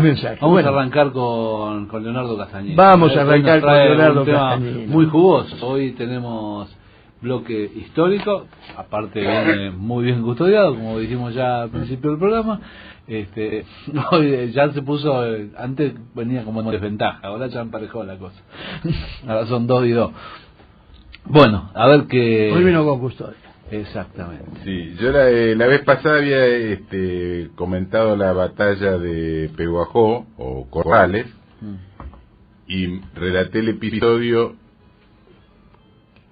mensaje. Vamos Bueno, a arrancar con Leonardo Castañeda. Vamos a arrancar con Trae Leonardo un tema Castañeda. muy jugoso. Hoy tenemos bloque histórico, aparte viene muy bien custodiado, como dijimos ya al principio del programa. Hoy ya se puso, antes venía como en desventaja, ahora ya emparejó la cosa. Ahora son 2 y 2. Bueno, a ver qué... Hoy vino con custodia. Exactamente. Sí, yo la vez pasada había comentado la batalla de Peguajó o Corrales y relaté el episodio.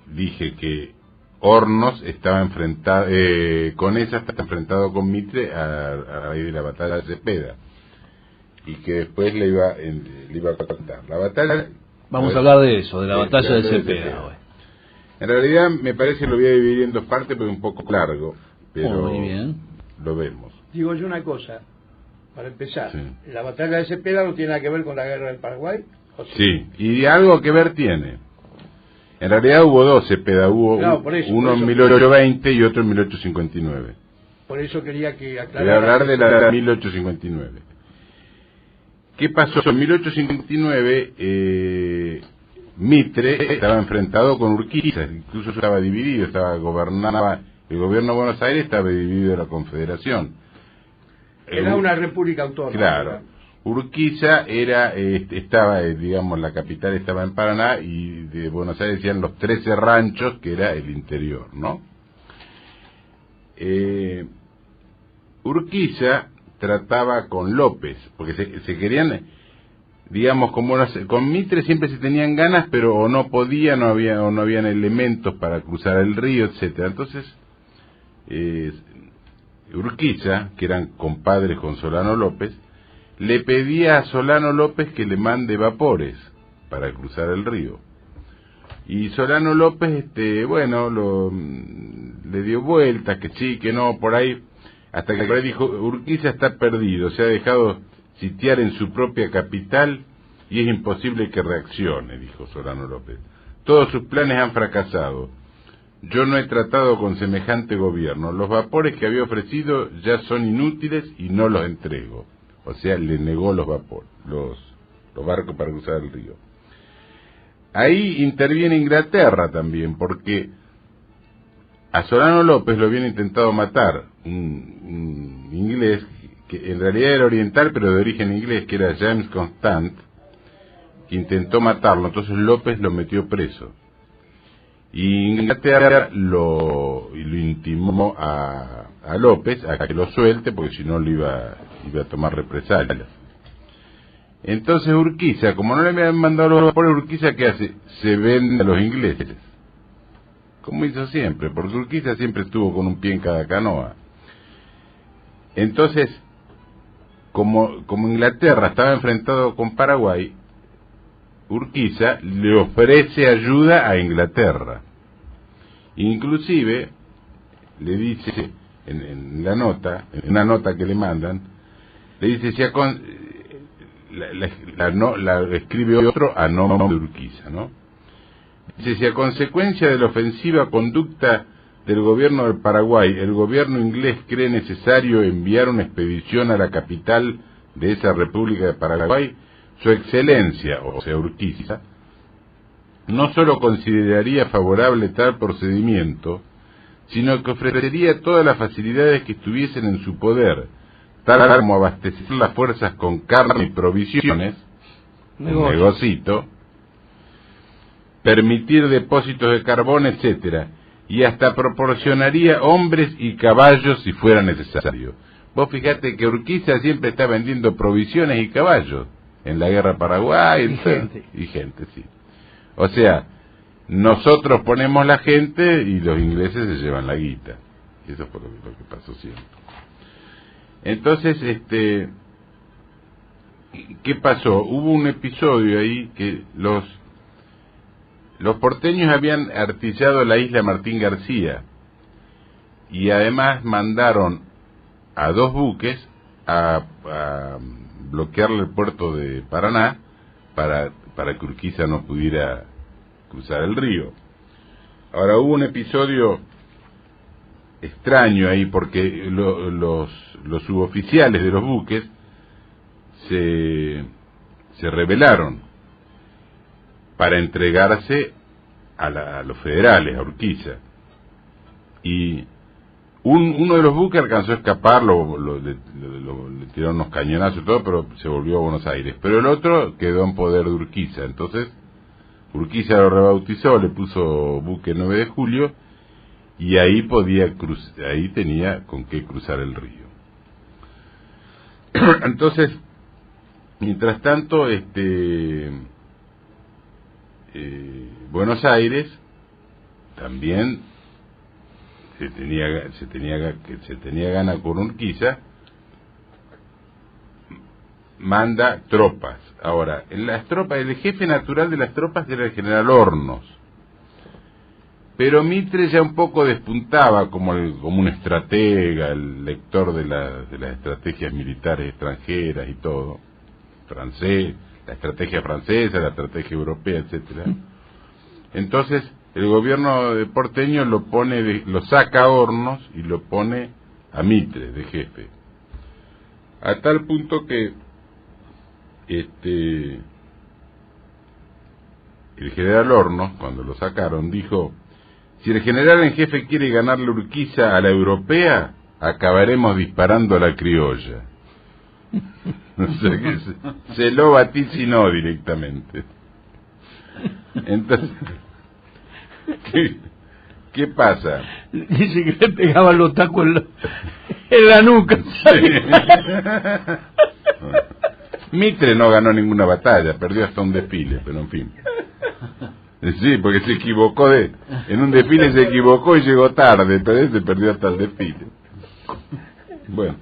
Dije que Hornos estaba enfrentado con esa, está enfrentado con Mitre a raíz de la batalla de Cepeda, y que después le iba a contar la batalla. Vamos a hablar de eso, de la batalla de Cepeda hoy. En realidad me parece que lo voy a dividir en 2 partes porque es un poco largo, pero muy bien. Lo vemos. Digo yo una cosa, para empezar. Sí. ¿La batalla de Cepeda no tiene nada que ver con la guerra del Paraguay? Sí, y algo que ver tiene. En realidad hubo 2 Cepeda, hubo Claro, uno por eso. en 1820 y otro en 1859. Por eso quería que aclarara. Voy a hablar de la de 1859. ¿Qué pasó? En 1859 Mitre estaba enfrentado con Urquiza, incluso estaba dividido, gobernaba el gobierno de Buenos Aires, estaba dividido de la Confederación. Era una república autónoma. Claro. ¿Verdad? Urquiza estaba, digamos, la capital estaba en Paraná, y de Buenos Aires decían los 13 ranchos, que era el interior, ¿no? Urquiza trataba con López, porque se querían, digamos, como con Mitre siempre se tenían ganas, pero o no podían, o no habían elementos para cruzar el río, etcétera. Entonces, Urquiza, que eran compadres con Solano López, le pedía a Solano López que le mande vapores para cruzar el río. Y Solano López, le dio vueltas, que sí, que no, por ahí, hasta que por ahí dijo: Urquiza está perdido, se ha dejado sitiar en su propia capital y es imposible que reaccione, dijo Solano López. Todos sus planes han fracasado. Yo no he tratado con semejante gobierno. Los vapores que había ofrecido ya son inútiles y no los entrego. O sea, le negó los vapores, los barcos para cruzar el río. Ahí interviene Inglaterra también, porque a Solano López lo habían intentado matar un inglés, que en realidad era oriental, pero de origen inglés, que era James Constant, que intentó matarlo. Entonces López lo metió preso. Y Inglaterra lo intimó a López a que lo suelte, porque si no lo iba a tomar represalias. Entonces Urquiza, como no le habían mandado los vapores, Urquiza, ¿qué hace? Se vende a los ingleses, como hizo siempre, porque Urquiza siempre estuvo con un pie en cada canoa. Entonces, como Inglaterra estaba enfrentado con Paraguay, Urquiza le ofrece ayuda a Inglaterra. Inclusive le dice en una nota que le mandan, le dice, la escribe otro a nombre de Urquiza, ¿no? Dice: si a consecuencia de la ofensiva conducta del gobierno del Paraguay, el gobierno inglés cree necesario enviar una expedición a la capital de esa República de Paraguay, su excelencia, o sea Urquiza, no solo consideraría favorable tal procedimiento, sino que ofrecería todas las facilidades que estuviesen en su poder, tal como abastecer las fuerzas con carne y provisiones, negocito, permitir depósitos de carbón, etcétera, y hasta proporcionaría hombres y caballos si fuera necesario. Vos fijate que Urquiza siempre está vendiendo provisiones y caballos en la guerra Paraguay y gente, sí. O sea, nosotros ponemos la gente y los ingleses se llevan la guita. Eso fue lo que pasó siempre. Entonces, ¿qué pasó? Hubo un episodio ahí que los porteños habían artillado la isla Martín García, y además mandaron a 2 buques a bloquearle el puerto de Paraná para que Urquiza no pudiera cruzar el río. Ahora, hubo un episodio extraño ahí, porque los suboficiales de los buques se rebelaron para entregarse a los federales, a Urquiza. Y uno de los buques alcanzó a escapar, le tiraron unos cañonazos y todo, pero se volvió a Buenos Aires. Pero el otro quedó en poder de Urquiza. Entonces, Urquiza lo rebautizó, le puso buque 9 de julio, y ahí ahí tenía con qué cruzar el río. Entonces, mientras tanto, Buenos Aires también se tenía gana con Urquiza, manda tropas. Ahora, las tropas, el jefe natural de las tropas era el general Hornos, pero Mitre ya un poco despuntaba como un estratega, el lector de las estrategias militares extranjeras y todo, la estrategia francesa, la estrategia europea, etcétera. Entonces, el gobierno de porteño lo saca a Hornos y lo pone a Mitre de jefe, a tal punto que el general Hornos, cuando lo sacaron, dijo: si el general en jefe quiere ganarle Urquiza a la europea, acabaremos disparando a la criolla. O sea que se lo vaticinó directamente. Entonces, ¿qué pasa? Dice que le pegaban los tacos en la nuca. Sí. Mitre no ganó ninguna batalla, perdió hasta un desfile, pero en fin. Sí, porque se equivocó en un desfile se equivocó y llegó tarde, pero ese perdió hasta el desfile. Bueno,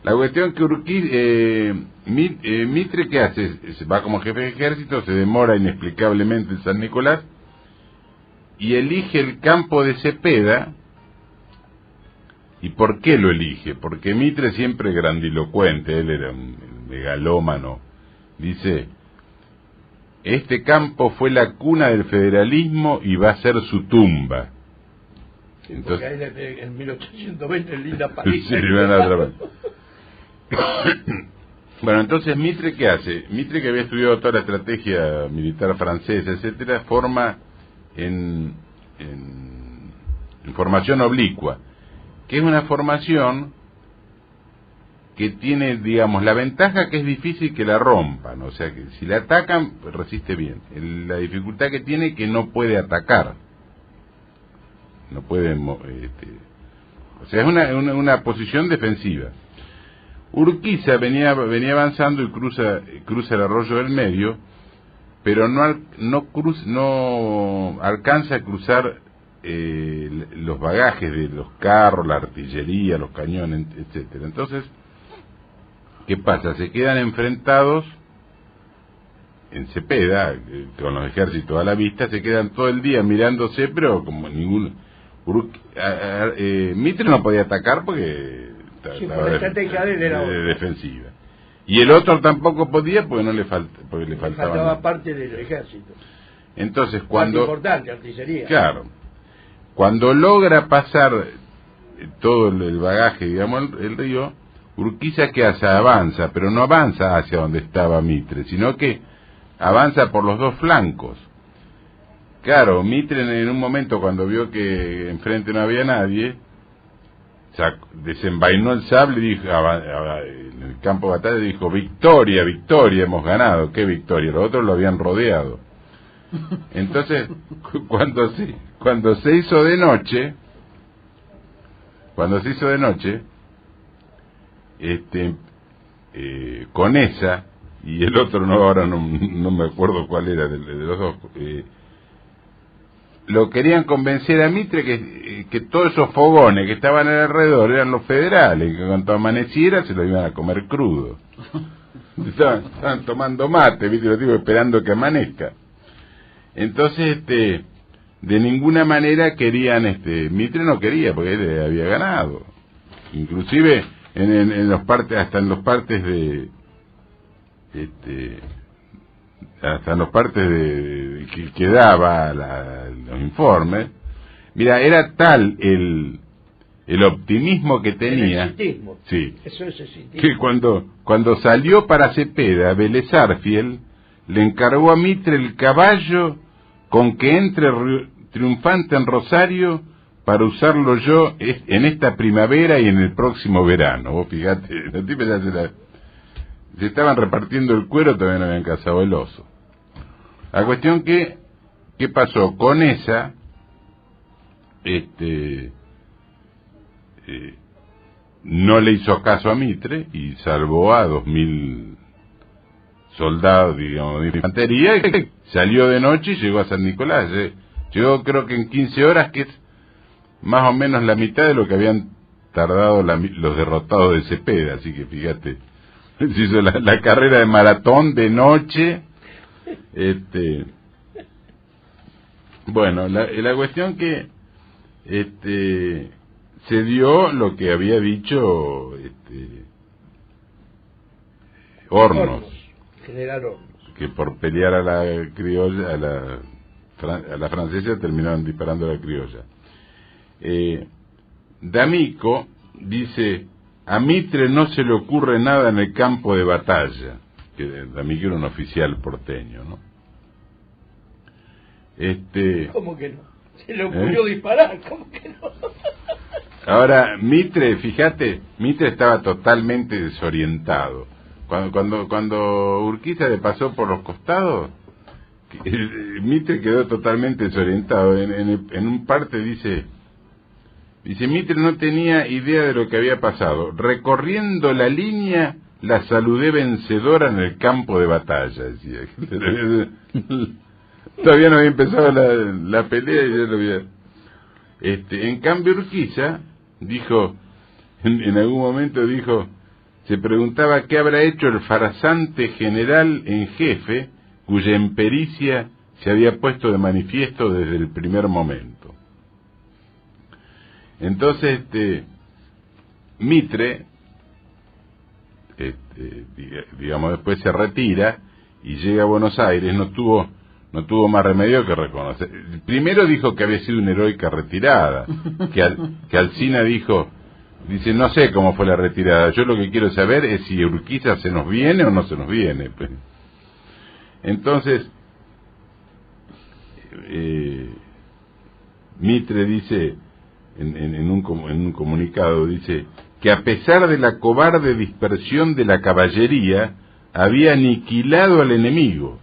la cuestión que Mitre, ¿qué hace? Se va como jefe de ejército, se demora inexplicablemente en San Nicolás y elige el campo de Cepeda. ¿Y por qué lo elige? Porque Mitre siempre grandilocuente, él era un megalómano, dice: este campo fue la cuna del federalismo y va a ser su tumba. Entonces, porque ahí en 1820 en Linda París. Sí, van a atrapar. Bueno, entonces Mitre, ¿qué hace? Mitre, que había estudiado toda la estrategia militar francesa, etcétera, forma en formación oblicua, que es una formación que tiene, digamos, la ventaja que es difícil que la rompan, o sea que si la atacan, resiste bien. La dificultad que tiene es que no puede atacar, no puede, o sea, es una posición defensiva. Urquiza venía avanzando y cruza el arroyo del medio, pero no alcanza a cruzar los bagajes de los carros, la artillería, los cañones, etcétera. Entonces, ¿qué pasa? Se quedan enfrentados en Cepeda, con los ejércitos a la vista, se quedan todo el día mirándose, pero como ninguno. Mitre no podía atacar porque estaba la estrategia de él era defensiva. Y el otro tampoco podía porque le faltaba parte del ejército. Entonces, cuando... Más importante, artillería. Claro. Cuando logra pasar todo el bagaje, digamos, el río, Urquiza, ¿qué hace? Avanza, pero no avanza hacia donde estaba Mitre, sino que avanza por los dos flancos. Claro, Mitre en un momento, cuando vio que enfrente no había nadie, desenvainó el sable y dijo, en el campo de batalla dijo: victoria, victoria, hemos ganado. ¿Qué victoria? Los otros lo habían rodeado. Entonces, cuando se hizo de noche, Conesa y el otro, ahora no me acuerdo cuál era de los dos, lo querían convencer a Mitre que todos esos fogones que estaban alrededor eran los federales, que cuando amaneciera se lo iban a comer crudo. Estaban tomando mate, ¿viste? Los tipos esperando que amanezca. Entonces, de ninguna manera querían, Mitre no quería, porque él había ganado. Inclusive en los partes, hasta en los partes de que daba los informes. Mira, era tal el optimismo que tenía. El exitismo. Sí. Eso es exitismo. Que cuando salió para Cepeda, Vélez Arfiel le encargó a Mitre el caballo con que entre triunfante en Rosario para usarlo yo en esta primavera y en el próximo verano. Vos fíjate, los tipos ya se estaban repartiendo el cuero, todavía no habían cazado el oso. La cuestión ¿qué pasó? Con esa, no le hizo caso a Mitre y salvó a 2000 soldados, digamos, de infantería, y salió de noche y llegó a San Nicolás. Llegó creo que en 15 horas, que es más o menos la mitad de lo que habían tardado los derrotados de Cepeda, así que fíjate, se hizo la carrera de maratón de noche. Bueno, la cuestión que se dio lo que había dicho Hornos, General Hornos, que por pelear a la criolla, a la francesa, terminaron disparando a la criolla. D'Amico dice: a Mitre no se le ocurre nada en el campo de batalla, que D'Amico era un oficial porteño, ¿no? ¿Cómo que no? Se le ocurrió disparar, ¿cómo que no? Ahora, Mitre, fíjate, Mitre estaba totalmente desorientado. Cuando Urquiza le pasó por los costados, Mitre quedó totalmente desorientado. En un parte dice, Mitre no tenía idea de lo que había pasado. Recorriendo la línea, la saludé vencedora en el campo de batalla, decía. Todavía no había empezado la pelea y ya lo había... en cambio Urquiza dijo, en algún momento dijo, se preguntaba qué habrá hecho el farsante general en jefe, cuya impericia se había puesto de manifiesto desde el primer momento. Entonces Mitre, digamos, después se retira y llega a Buenos Aires. No tuvo más remedio que reconocer. Primero dijo que había sido una heroica retirada, que Alsina dice, no sé cómo fue la retirada, yo lo que quiero saber es si Urquiza se nos viene o no se nos viene. Entonces, Mitre dice, en un comunicado, dice que a pesar de la cobarde dispersión de la caballería, había aniquilado al enemigo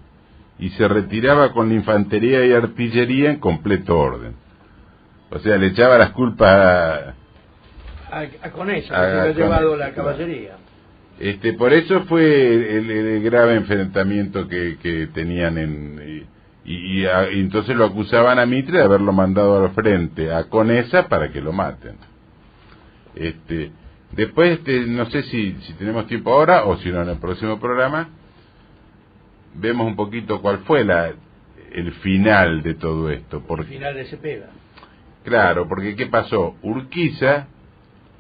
y se retiraba con la infantería y artillería en completo orden. O sea, le echaba las culpas a Conesa, que se había llevado la caballería. Por eso fue el grave enfrentamiento que tenían y entonces lo acusaban a Mitre de haberlo mandado al frente a Conesa para que lo maten. Después, no sé si tenemos tiempo ahora o si no en el próximo programa, vemos un poquito cuál fue el final de todo esto. El final de Cepeda. Claro, porque ¿qué pasó? Urquiza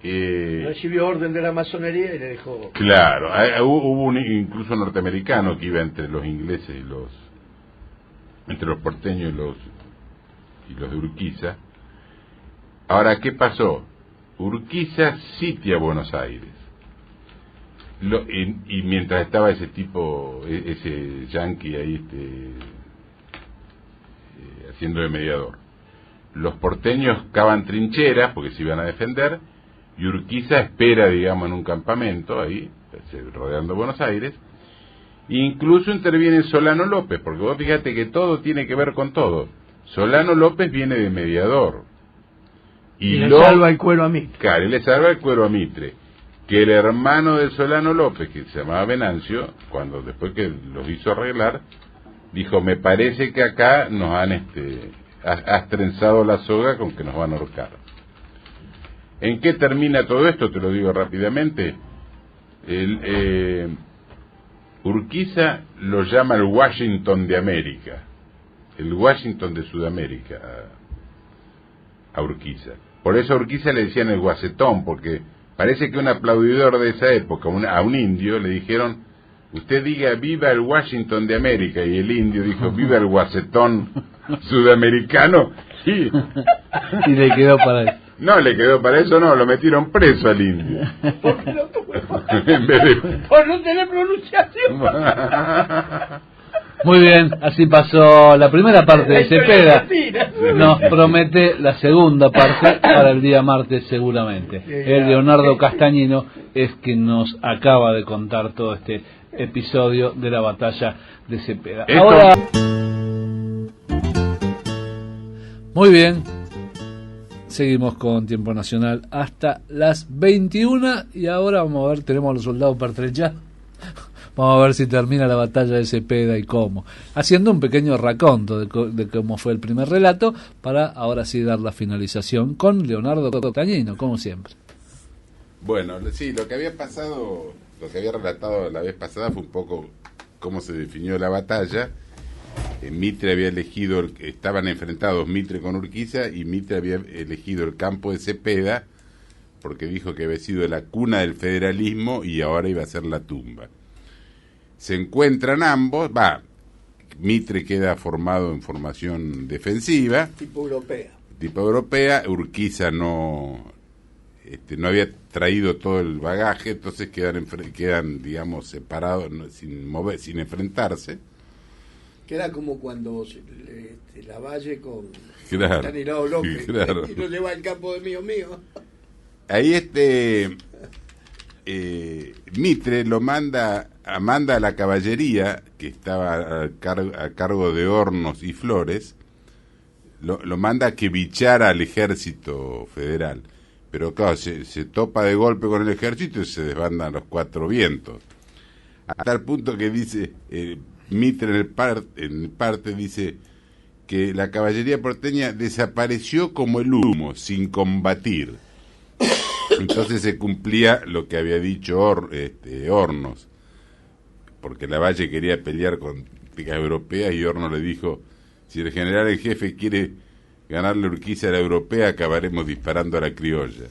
recibió orden de la masonería y le dejó... Claro, hubo un incluso norteamericano que iba entre los ingleses entre los porteños y los de Urquiza. Ahora, ¿qué pasó? Urquiza sitia Buenos Aires. Y mientras estaba ese yanqui ahí haciendo de mediador, los porteños cavan trincheras porque se iban a defender, y Urquiza espera, digamos, en un campamento ahí, rodeando Buenos Aires. Incluso interviene Solano López, porque vos fíjate que todo tiene que ver con todo. Solano López viene de mediador y le salva el cuero a Mitre. Claro, y le salva el cuero a Mitre, que el hermano de Solano López, que se llamaba Venancio, después que los hizo arreglar, dijo, me parece que acá nos han has trenzado la soga con que nos van a ahorcar. ¿En qué termina todo esto? Te lo digo rápidamente. Urquiza lo llama el Washington de América, el Washington de Sudamérica a Urquiza. Por eso a Urquiza le decían el Guacetón, porque parece que un aplaudidor de esa época, a un indio, le dijeron, usted diga viva el Washington de América, y el indio dijo viva el Guacetón sudamericano, y le quedó para eso. No, le quedó para eso, no, lo metieron preso al indio. Porque no tuve En vez de... por no tener pronunciación. Muy bien, así pasó la primera parte de Cepeda. Nos promete la segunda parte para el día martes seguramente. El Leonardo Castañino es quien nos acaba de contar todo este episodio de la batalla de Cepeda. Ahora, muy bien, seguimos con Tiempo Nacional hasta las 21 y ahora vamos a ver, tenemos a los soldados pertrechados. Vamos a ver si termina la batalla de Cepeda y cómo. Haciendo un pequeño raconto de cómo fue el primer relato, para ahora sí dar la finalización con Leonardo Castañino, como siempre. Bueno, sí, lo que había pasado, lo que había relatado la vez pasada fue un poco cómo se definió la batalla. Mitre había elegido, estaban enfrentados Mitre con Urquiza, y Mitre había elegido el campo de Cepeda, porque dijo que había sido la cuna del federalismo y ahora iba a ser la tumba. Se encuentran ambos, Mitre queda formado en formación defensiva. Tipo europea. Urquiza no había traído todo el bagaje, entonces quedan digamos, separados, sin enfrentarse. Queda como cuando Lavalle con Claro, Stanislao López, claro. y lo lleva al campo de mío. Ahí Mitre manda a la caballería, que estaba a cargo de Hornos y Flores, lo manda a que bichara al ejército federal. Pero claro, se topa de golpe con el ejército y se desbandan los cuatro vientos. A tal punto que dice, Mitre en el parte dice que la caballería porteña desapareció como el humo, sin combatir. Entonces se cumplía lo que había dicho Hornos, porque Lavalle quería pelear con tácticas europeas y Hornos le dijo, si el general en jefe quiere ganarle Urquiza a la europea, acabaremos disparando a la criolla.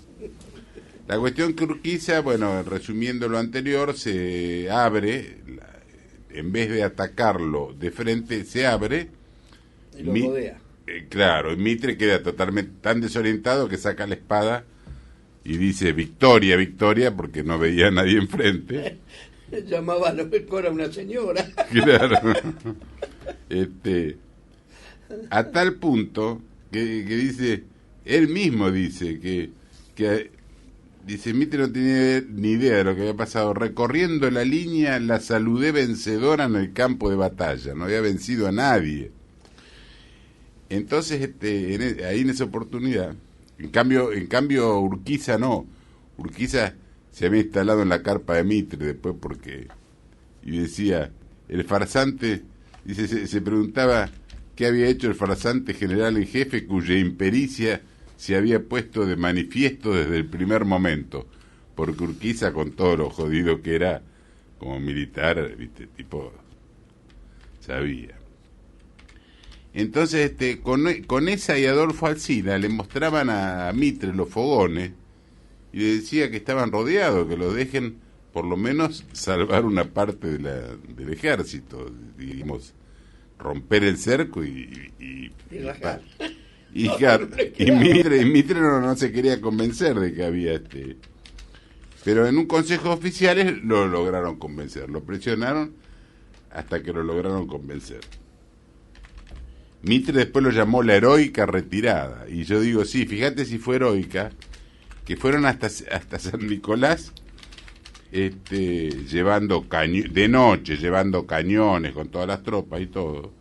La cuestión que Urquiza, bueno, resumiendo lo anterior, se abre, en vez de atacarlo de frente, se abre Y lo rodea. Claro, y Mitre queda totalmente tan desorientado que saca la espada y dice victoria, victoria, porque no veía a nadie enfrente. Llamaba a lo mejor a una señora. Claro. A tal punto que dice, él mismo dice que dice, Mitre no tenía ni idea de lo que había pasado. Recorriendo la línea, la saludé vencedora en el campo de batalla. No había vencido a nadie. Entonces, ahí en esa oportunidad, en cambio Urquiza no. Urquiza se había instalado en la carpa de Mitre después y decía, el farsante, dice, se preguntaba qué había hecho el farsante general en jefe cuya impericia se había puesto de manifiesto desde el primer momento, porque Urquiza, con todo lo jodido que era como militar, viste, tipo, sabía. Entonces, con esa y Adolfo Alsina le mostraban a Mitre los fogones y le decía que estaban rodeados, que lo dejen por lo menos salvar una parte del ejército, digamos, romper el cerco y rajar. Y, claro, y Mitre no se quería convencer de que había pero en un consejo de oficiales lo lograron convencer, lo presionaron hasta que lo lograron convencer. Mitre después lo llamó la heroica retirada, y yo digo, sí, fíjate si fue heroica, que fueron hasta San Nicolás, llevando de noche, llevando cañones con todas las tropas y todo.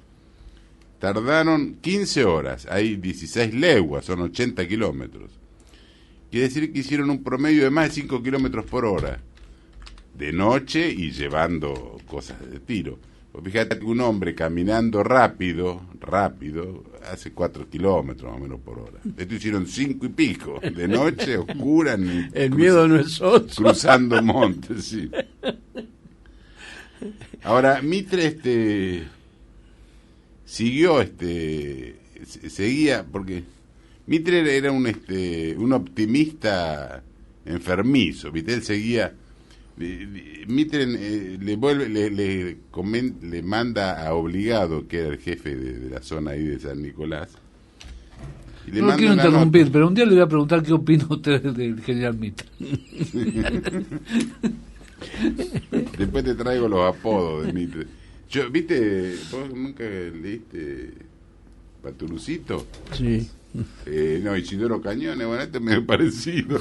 Tardaron 15 horas, hay 16 leguas, son 80 kilómetros. Quiere decir que hicieron un promedio de más de 5 kilómetros por hora, de noche y llevando cosas de tiro. Pues fíjate que un hombre caminando rápido, hace 4 kilómetros más o menos por hora. Esto hicieron 5 y pico, de noche, oscura. El miedo no es oso. Cruzando montes, sí. Ahora, Mitre, siguió, seguía, porque Mitre era un optimista enfermizo, ¿viste? Él seguía. Mitre le manda a Obligado, que era el jefe de la zona ahí de San Nicolás, Y le No lo manda quiero una interrumpir, nota. pero un día le voy a preguntar qué opina usted del general Mitre. Después te traigo los apodos de Mitre. Yo, ¿viste? ¿Vos nunca leíste Paturucito? Sí. No, Isidoro Cañones, bueno, este es medio parecido.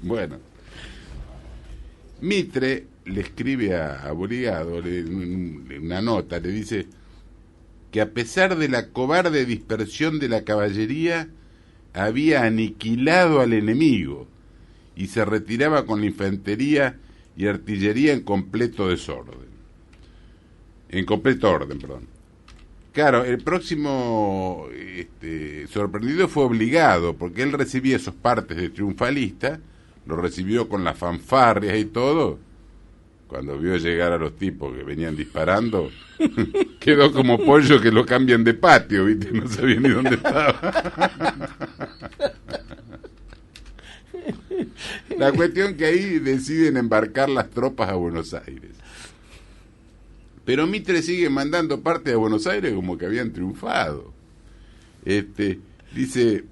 Bueno. Mitre le escribe a Brigado una nota, le dice que a pesar de la cobarde dispersión de la caballería, había aniquilado al enemigo y se retiraba con la infantería y artillería en completo desorden. En completo orden, perdón. Claro, el próximo sorprendido fue Obligado, porque él recibía esos partes de triunfalista, lo recibió con las fanfarrias y todo. Cuando vio llegar a los tipos que venían disparando, quedó como pollo que lo cambian de patio, ¿viste? No sabía ni dónde estaba. La cuestión que ahí deciden embarcar las tropas a Buenos Aires. Pero Mitre sigue mandando parte a Buenos Aires como que habían triunfado. Dice,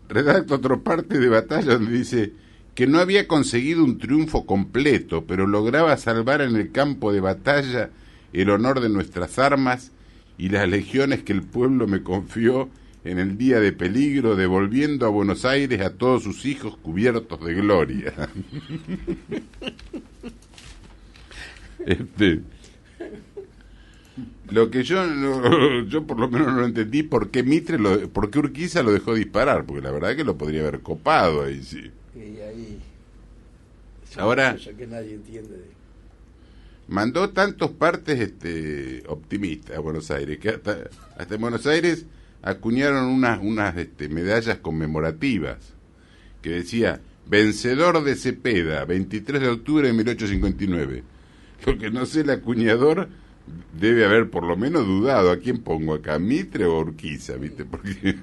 redacta otra parte de batalla donde dice que no había conseguido un triunfo completo, pero lograba salvar en el campo de batalla el honor de nuestras armas y las legiones que el pueblo me confió en el día de peligro, devolviendo a Buenos Aires a todos sus hijos cubiertos de gloria. Lo que yo por lo menos no entendí por qué por qué Urquiza lo dejó disparar, porque la verdad es que lo podría haber copado ahí, sí. Y ahí... Ahora... cosa que nadie entiende. Mandó tantos partes optimistas a Buenos Aires, que hasta en Buenos Aires acuñaron unas medallas conmemorativas, que decía, vencedor de Cepeda, 23 de octubre de 1859. Lo que no sé, el acuñador debe haber por lo menos dudado, ¿a quién pongo acá, Mitre o Urquiza? ¿Viste? Porque...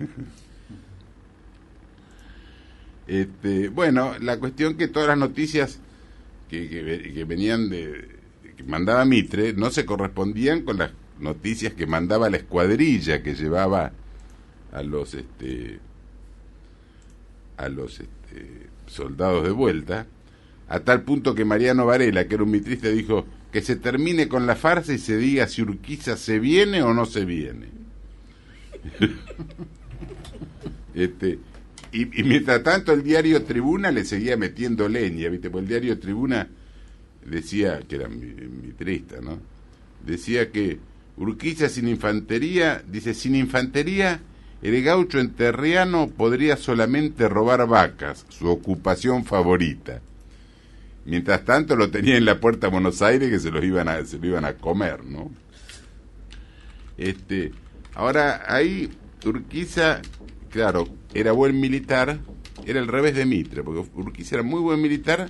bueno, la cuestión que todas las noticias que venían que mandaba Mitre no se correspondían con las noticias que mandaba la escuadrilla que llevaba a los soldados de vuelta, a tal punto que Mariano Varela, que era un mitrista, dijo que se termine con la farsa y se diga si Urquiza se viene o no se viene. Y mientras tanto el diario Tribuna le seguía metiendo leña, ¿viste? Porque el diario Tribuna decía, que era mitrista, ¿no? Decía que Urquiza sin infantería, dice, sin infantería, el gaucho enterriano podría solamente robar vacas, su ocupación favorita. Mientras tanto lo tenía en la puerta de Buenos Aires que se lo iban a comer, ¿no? Ahora ahí Urquiza, claro, era buen militar, era el revés de Mitre, porque Urquiza era muy buen militar,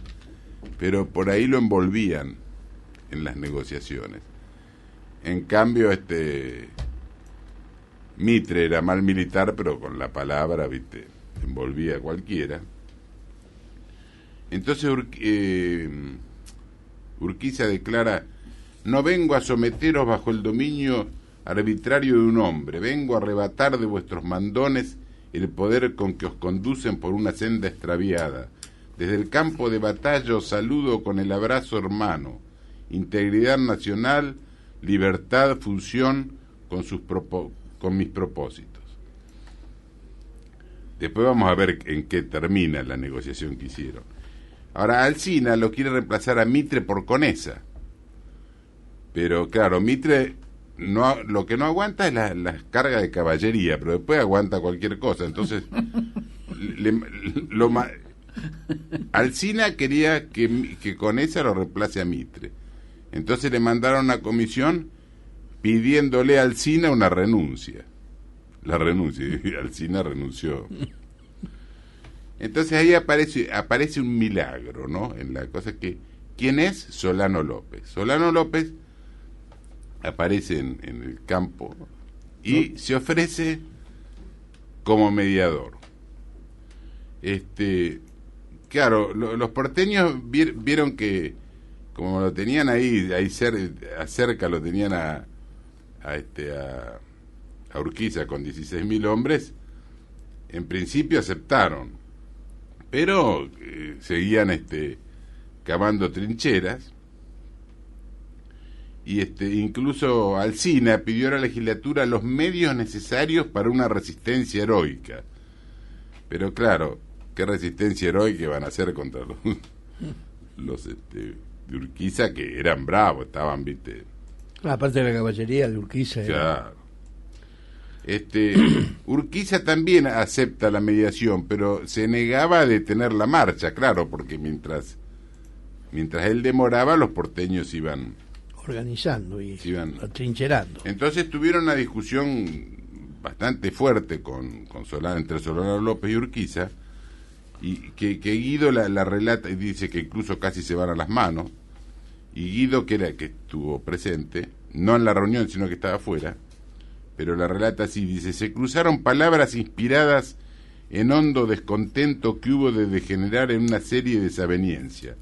pero por ahí lo envolvían en las negociaciones. En cambio, Mitre era mal militar, pero con la palabra, ¿viste? Envolvía a cualquiera. Entonces Urquiza declara, no vengo a someteros bajo el dominio arbitrario de un hombre, vengo a arrebatar de vuestros mandones el poder con que os conducen por una senda extraviada. Desde el campo de batalla os saludo con el abrazo hermano, integridad nacional, libertad, función con mis propósitos. Después vamos a ver en qué termina la negociación que hicieron. Ahora Alsina lo quiere reemplazar a Mitre por Conesa. Pero claro, Mitre lo que no aguanta es la carga de caballería, pero después aguanta cualquier cosa. Entonces, Alsina quería que Conesa lo reemplace a Mitre. Entonces le mandaron una comisión pidiéndole a Alsina una renuncia. La renuncia, y Alsina renunció. Entonces ahí aparece un milagro, ¿no? En la cosa que, ¿quién es? Solano López. Solano López aparece en el campo y se ofrece como mediador. Claro, los porteños vieron que como lo tenían ahí cerca, lo tenían a Urquiza con 16.000 hombres, en principio aceptaron, pero seguían cavando trincheras. Y incluso Alsina pidió a la legislatura los medios necesarios para una resistencia heroica. Pero claro, ¿qué resistencia heroica van a hacer contra los de Urquiza, que eran bravos, estaban, viste? Aparte de la caballería de Urquiza. Claro. Urquiza también acepta la mediación, pero se negaba a detener la marcha, claro, porque mientras él demoraba, los porteños iban organizando y iban atrincherando. Entonces tuvieron una discusión bastante fuerte entre Solano López y Urquiza, y que Guido la relata y dice que incluso casi se van a las manos, y Guido, que estuvo presente, no en la reunión, sino que estaba afuera, pero la relata así, dice: se cruzaron palabras inspiradas en hondo descontento que hubo de degenerar en una serie de desaveniencia.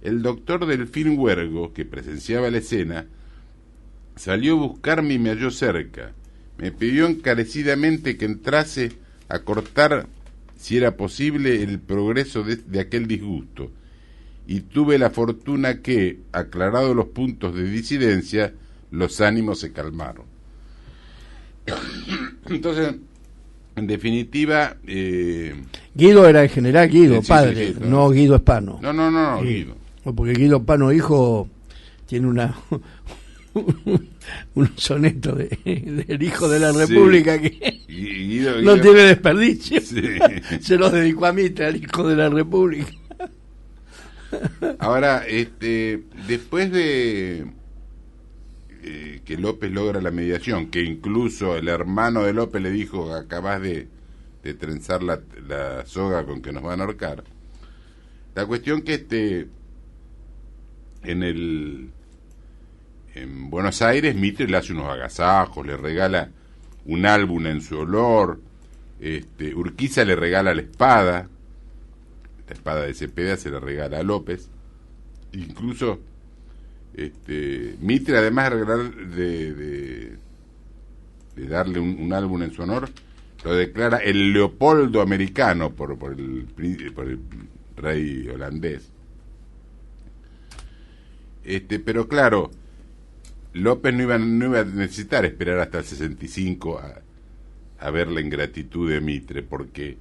El doctor Delfín Huergo, que presenciaba la escena, salió a buscarme y me halló cerca. Me pidió encarecidamente que entrase a cortar, si era posible, el progreso de aquel disgusto. Y tuve la fortuna que, aclarados los puntos de disidencia, los ánimos se calmaron. Entonces, en definitiva... Guido era el general Guido, sí, padre, sí, no Guido Espano. No, Guido. Porque Guido Espano, hijo, tiene un soneto del hijo de la República que Guido, no tiene desperdicio. Sí. Se los dedicó a Mitre, al hijo de la República. Ahora, después de que López logra la mediación, que incluso el hermano de López le dijo: acabás de trenzar la soga con que nos van a ahorcar. La cuestión que en Buenos Aires Mitre le hace unos agasajos, le regala un álbum en su olor, Urquiza le regala la espada de Cepeda se la regala a López, incluso Mitre, además de darle un álbum en su honor, lo declara el Leopoldo americano por el rey holandés. Pero claro, López no iba a necesitar esperar hasta el 65 a ver la ingratitud de Mitre, porque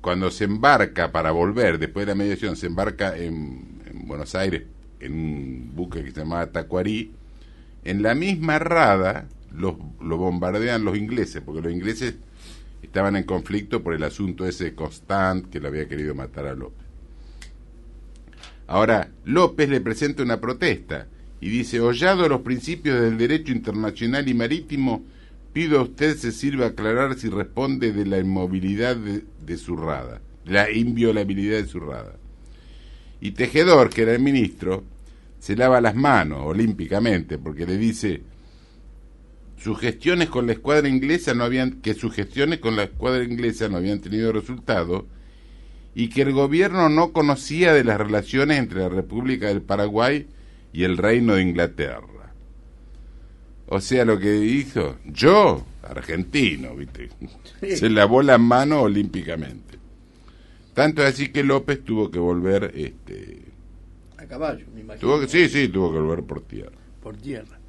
cuando se embarca para volver, después de la mediación, se embarca en Buenos Aires, en un buque que se llamaba Tacuarí. En la misma rada lo bombardean los ingleses, porque los ingleses estaban en conflicto por el asunto ese de Constant, que lo había querido matar a López. Ahora, López le presenta una protesta y dice: hollado los principios del derecho internacional y marítimo, pido a usted se sirva a aclarar si responde de la inmovilidad de su rada, la inviolabilidad de su rada. Y Tejedor, que era el ministro, se lava las manos olímpicamente, porque le dice: sus gestiones con la escuadra inglesa no habían tenido resultado, y que el gobierno no conocía de las relaciones entre la República del Paraguay y el Reino de Inglaterra. O sea, lo que hizo, yo, argentino, ¿viste? Sí. Se lavó las manos olímpicamente. Tanto es así que López tuvo que volver... a caballo, me imagino. Tuvo que volver por tierra. Por tierra.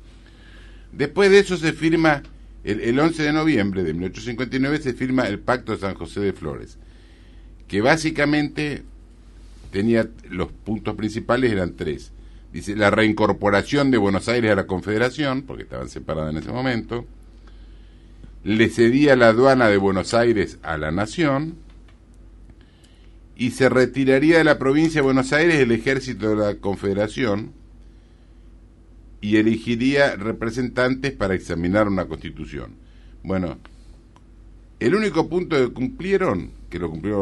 Después de eso se firma, el 11 de noviembre de 1859, se firma el Pacto de San José de Flores, que básicamente tenía los puntos principales, eran tres. Dice: la reincorporación de Buenos Aires a la Confederación, porque estaban separadas en ese momento, le cedía la aduana de Buenos Aires a la Nación, y se retiraría de la provincia de Buenos Aires el ejército de la Confederación, y elegiría representantes para examinar una constitución. Bueno, el único punto que lo cumplieron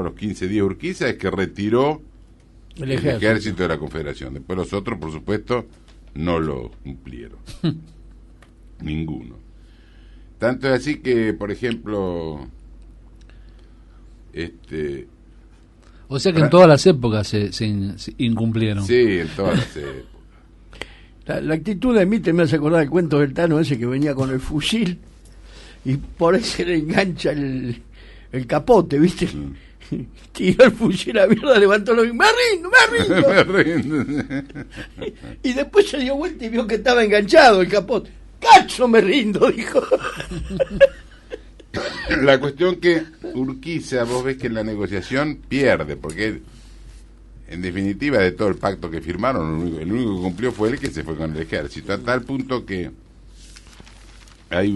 a los 15 días Urquiza, es que retiró el ejército de la Confederación. Después los otros, por supuesto, no lo cumplieron. Ninguno. Tanto es así que, por ejemplo, o sea que en todas las épocas se incumplieron. Sí, en todas las épocas. La actitud de Mitre me hace acordar el cuento del Tano ese que venía con el fusil y por ahí se le engancha el capote, ¿viste? Tiró el fusil a la mierda, levantó los... ¡Me rindo! Y después se dio vuelta y vio que estaba enganchado el capote. ¡Cacho, me rindo!, dijo. La cuestión que Urquiza, vos ves que en la negociación pierde, porque en definitiva de todo el pacto que firmaron, el único que cumplió fue él, que se fue con el ejército, a tal punto que hay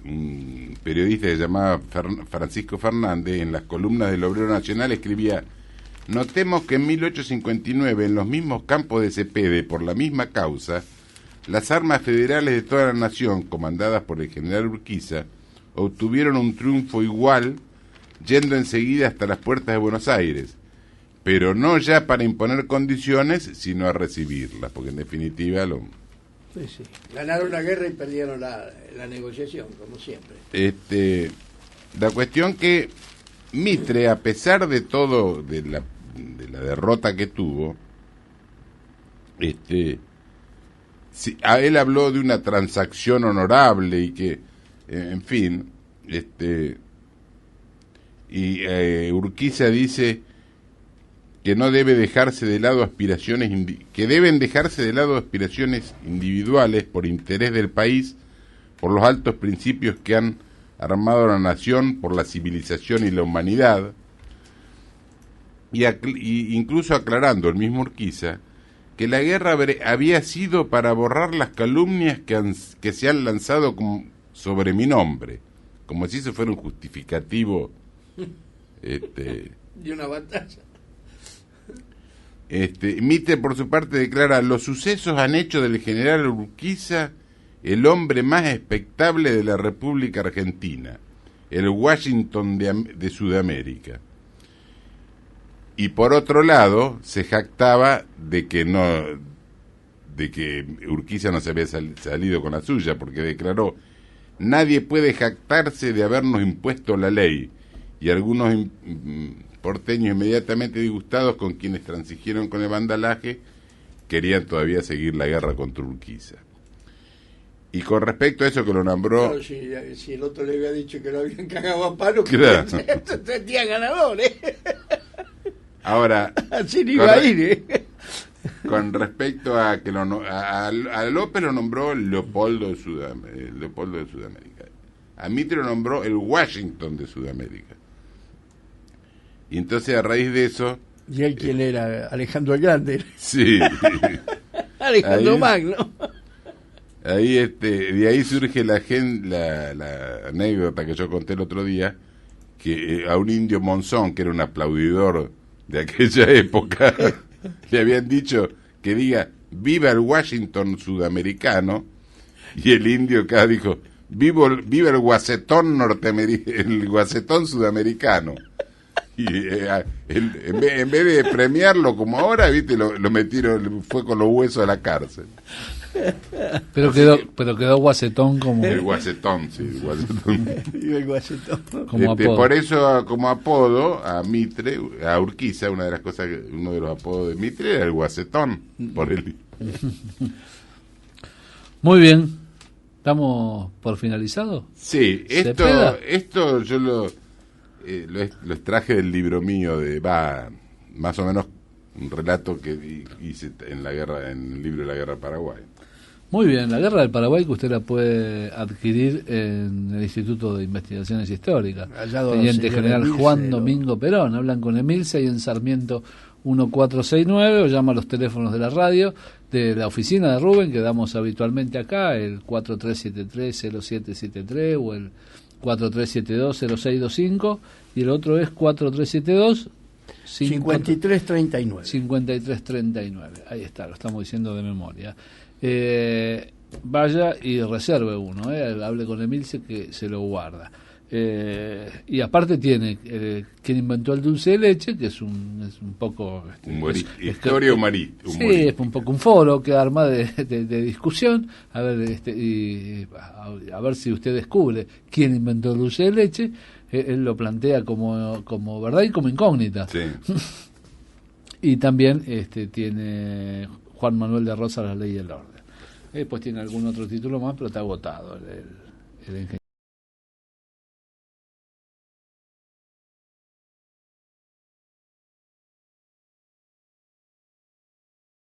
un periodista que se llamaba Francisco Fernández, en las columnas del Obrero Nacional escribía: notemos que en 1859, en los mismos campos de Cepede, por la misma causa, las armas federales de toda la nación, comandadas por el general Urquiza, obtuvieron un triunfo igual, yendo enseguida hasta las puertas de Buenos Aires, pero no ya para imponer condiciones, sino a recibirlas, porque en definitiva Sí. Ganaron la guerra y perdieron la negociación, como siempre. La cuestión que Mitre, a pesar de todo, de la derrota que tuvo, a él habló de una transacción honorable y que, en fin, Urquiza dice que no debe dejarse de lado que deben dejarse de lado aspiraciones individuales por interés del país, por los altos principios que han armado a la nación, por la civilización y la humanidad, y incluso aclarando el mismo Urquiza que la guerra había sido para borrar las calumnias que se han lanzado sobre mi nombre, como si eso fuera un justificativo de una batalla. Mitre, por su parte, declara: los sucesos han hecho del general Urquiza el hombre más expectable de la República Argentina, el Washington de Sudamérica. Y por otro lado, se jactaba de que Urquiza no se había salido con la suya, porque declaró: nadie puede jactarse de habernos impuesto la ley. Y algunos porteños, inmediatamente disgustados con quienes transigieron con el vandalaje, querían todavía seguir la guerra contra Urquiza. Y con respecto a eso que lo nombró... Claro, si el otro le había dicho que lo habían cagado a palo, claro, se tía ganadores. Ahora, así iba a ir, con respecto a que a López lo nombró Leopoldo de Sudamérica. A Mitre lo nombró el Washington de Sudamérica. Y entonces, a raíz de eso... ¿Y él quién era? Alejandro el Grande. Sí. Alejandro Magno. Ahí, de ahí surge la anécdota que yo conté el otro día, que a un indio Monzón, que era un aplaudidor de aquella época, le habían dicho que diga: viva el Washington sudamericano, y el indio acá dijo: viva el Guacetón el Guacetón sudamericano. Y en vez de premiarlo como ahora, viste, lo metieron, fue con los huesos a la cárcel. Pero quedó Guacetón como... El Guacetón, sí, el Guacetón. El Guacetón. Como apodo. Por eso, como apodo, a Mitre, a Urquiza, uno de los apodos de Mitre era el Guacetón, por él. Muy bien. ¿Estamos por finalizado? Sí, esto yo lo extraje del libro mío, más o menos un relato que hice en el libro de la Guerra del Paraguay. Muy bien, la Guerra del Paraguay, que usted la puede adquirir en el Instituto de Investigaciones Históricas. Teniente General Juan Domingo Perón. Hablan con Emilce y en Sarmiento 1469, o llama a los teléfonos de la radio, de la oficina de Rubén, que damos habitualmente acá, el 4373-0773 o el 4372-0625, y el otro es 4372 5339. 5339. Ahí está, lo estamos diciendo de memoria. Vaya y reserve uno, hable con Emilce que se lo guarda. Y aparte tiene quien inventó el dulce de leche, que es un poco historia humorística. Sí, es un poco un foro que arma de discusión, a ver a ver si usted descubre quién inventó el dulce de leche. Él lo plantea como verdad y como incógnita. Sí. Y también tiene Juan Manuel de Rosas, La Ley y el Orden. Después tiene algún otro título más, pero está agotado el ingeniero.